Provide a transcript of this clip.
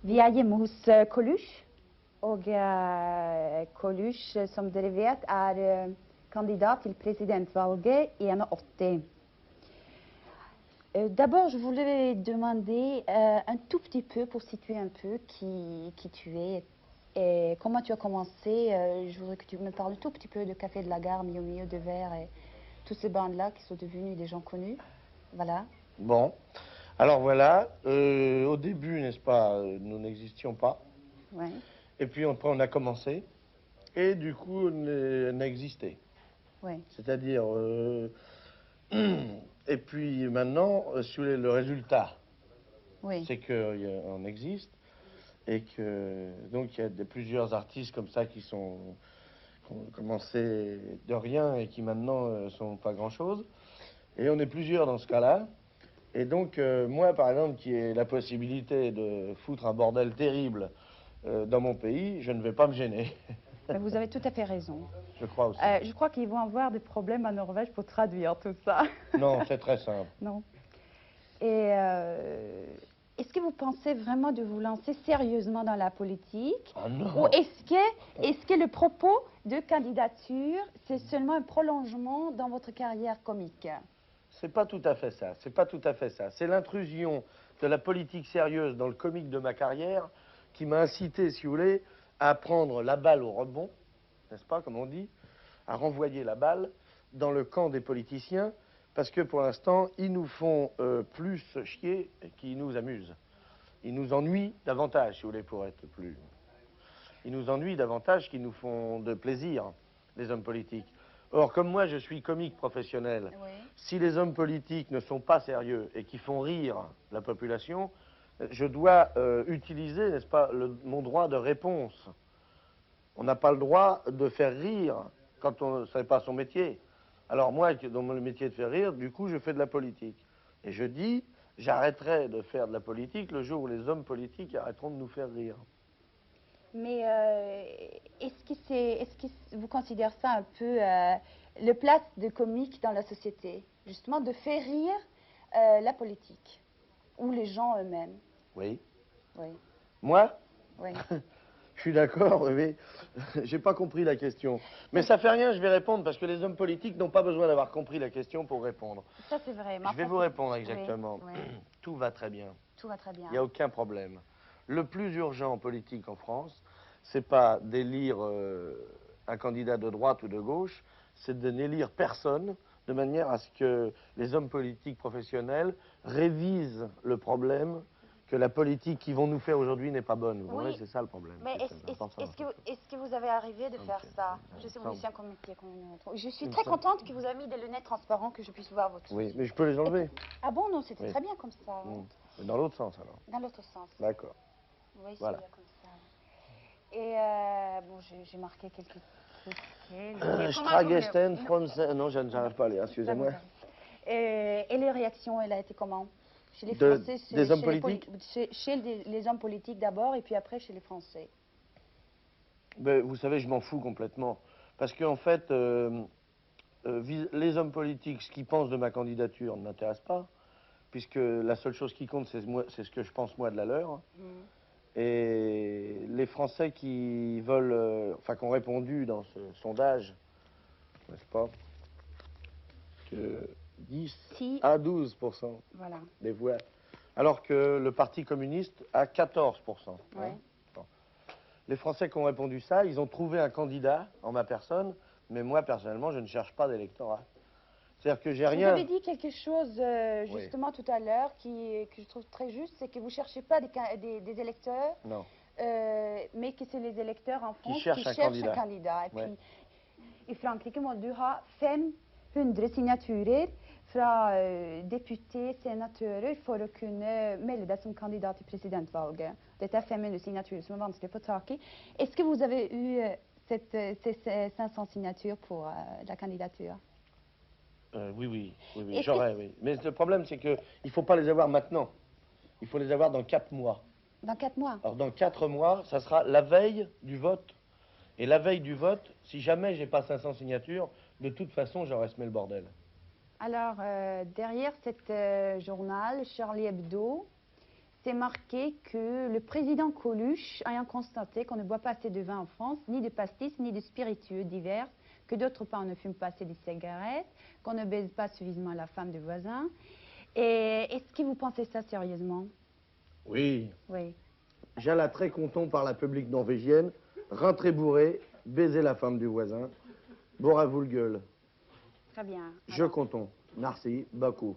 Vi er hjemme hos Coluche, og Coluche, som dere vet, er kandidat til presidentvalget 81. D'abord, je voulais demander un tout petit peu, pour situer un peu qui tu es et comment tu as commencé. Je voudrais que tu me parles un tout petit peu de Café de la Gare, Mio Mio, de Verre et toutes ces bandes-là qui sont devenues des gens connus. Voilà. Bon, alors voilà, au début, n'est-ce pas, nous n'existions pas. Ouais. Et puis après, on a commencé. Et du coup, on a existé. Ouais. C'est-à-dire... et puis maintenant, sur le résultat, Oui. c'est qu'on existe. Et que donc il y a plusieurs artistes comme ça qui ont commencé de rien et qui maintenant sont pas grand-chose. Et on est plusieurs dans ce cas-là. Et donc moi, par exemple, qui ai la possibilité de foutre un bordel terrible dans mon pays, je ne vais pas me gêner. Mais vous avez tout à fait raison. Je crois aussi. Je crois qu'ils vont avoir des problèmes en Norvège pour traduire tout ça. Non, c'est très simple. Non. Et est-ce que vous pensez vraiment de vous lancer sérieusement dans la politique? Ah non. Ou est-ce que le propos de candidature, c'est seulement un prolongement dans votre carrière comique? C'est pas tout à fait ça. C'est pas tout à fait ça. C'est l'intrusion de la politique sérieuse dans le comique de ma carrière qui m'a incité, si vous voulez, à prendre la balle au rebond, n'est-ce pas, comme on dit, à renvoyer la balle dans le camp des politiciens, parce que pour l'instant, ils nous font plus chier qu'ils nous amusent. Ils nous ennuient davantage, si vous voulez, pour être plus... Ils nous ennuient davantage qu'ils nous font de plaisir, les hommes politiques. Or, comme moi, je suis comique professionnel, Oui. si les hommes politiques ne sont pas sérieux et qui font rire la population, je dois utiliser, n'est-ce pas, mon droit de réponse. On n'a pas le droit de faire rire quand on ne sait pas son métier. Alors moi, dans mon métier de faire rire, du coup, je fais de la politique. Et je dis, j'arrêterai de faire de la politique le jour où les hommes politiques arrêteront de nous faire rire. Mais est-ce que vous considérez ça un peu le place de comique dans la société? Justement, de faire rire la politique ou les gens eux-mêmes? Oui. Oui. Moi? Oui. Je suis d'accord, mais j'ai pas compris la question. Mais ça fait rien, je vais répondre, parce que les hommes politiques n'ont pas besoin d'avoir compris la question pour répondre. Ça, c'est vrai. Je vais vous répondre exactement. Oui, oui. Tout va très bien. Tout va très bien. Il n'y a aucun problème. Le plus urgent en politique en France, c'est pas d'élire un candidat de droite ou de gauche, c'est de n'élire personne, de manière à ce que les hommes politiques professionnels révisent le problème que la politique qu'ils vont nous faire aujourd'hui n'est pas bonne. Vous Oui. voyez, c'est ça le problème. Mais est-ce que vous avez arrivé de faire ça? Je suis musicien comédien comme une autre. Je suis très contente que vous avez mis des lunettes transparentes, que je puisse voir votre Oui, mais je peux les enlever. Ah bon, non, c'était Oui. très bien comme ça. Mais dans l'autre sens, alors. Dans l'autre sens. D'accord. Oui, Voilà. c'est comme ça. Et bon, j'ai marqué quelques trucs. Stragesten, français. Non, je n'arrive pas à lire, excusez-moi. Et les réactions, elle a été comment? Chez les De- Français, des hommes politiques chez les hommes politiques d'abord, et puis après chez les Français. Ben, vous savez, je m'en fous complètement. Parce qu'en fait, les hommes politiques, ce qu'ils pensent de ma candidature ne m'intéresse pas, puisque la seule chose qui compte, c'est ce que je pense moi de la leur. Et les Français qui veulent, enfin, qui ont répondu dans ce sondage, n'est-ce pas, que 10 Si. à 12% Voilà. des voix, alors que le Parti communiste a 14%. Ouais. Bon. Les Français qui ont répondu ça, ils ont trouvé un candidat en ma personne, mais moi, personnellement, je ne cherche pas d'électorat. C'est-à-dire que j'ai rien... Vous avez dit quelque chose justement tout à l'heure que je trouve très juste, c'est que vous ne cherchez pas des électeurs, Non. mais que c'est les électeurs en France qui cherchent un candidat. Et Ouais. puis, i Frankrike må du ha 500 signaturer fra députés, senatører for å kunne melde deg som kandidat til presidentvalget. Dette er 500 signaturer som er vanskelig å få tak i. Est-ce que vous avez eu ces 500 signatures pour la candidature? Oui, j'aurais, oui. Mais le problème, c'est qu'il ne faut pas les avoir maintenant. Il faut les avoir dans 4 mois. Dans 4 mois? Alors, dans 4 mois, ça sera la veille du vote. Et la veille du vote, si jamais j'ai pas 500 signatures, de toute façon, j'aurais semé le bordel. Alors, derrière cet journal, Charlie Hebdo, c'est marqué que le président Coluche ayant constaté qu'on ne boit pas assez de vin en France, ni de pastis, ni de spiritueux divers, que d'autre part on ne fume pas assez de cigarettes, qu'on ne baise pas suffisamment la femme du voisin. Et est-ce que vous pensez ça sérieusement? Oui. Oui. J'alla très content par la publique norvégienne, rentré bourré, baiser la femme du voisin, boire à vous le gueule. Très bien. Je content. Merci, beaucoup.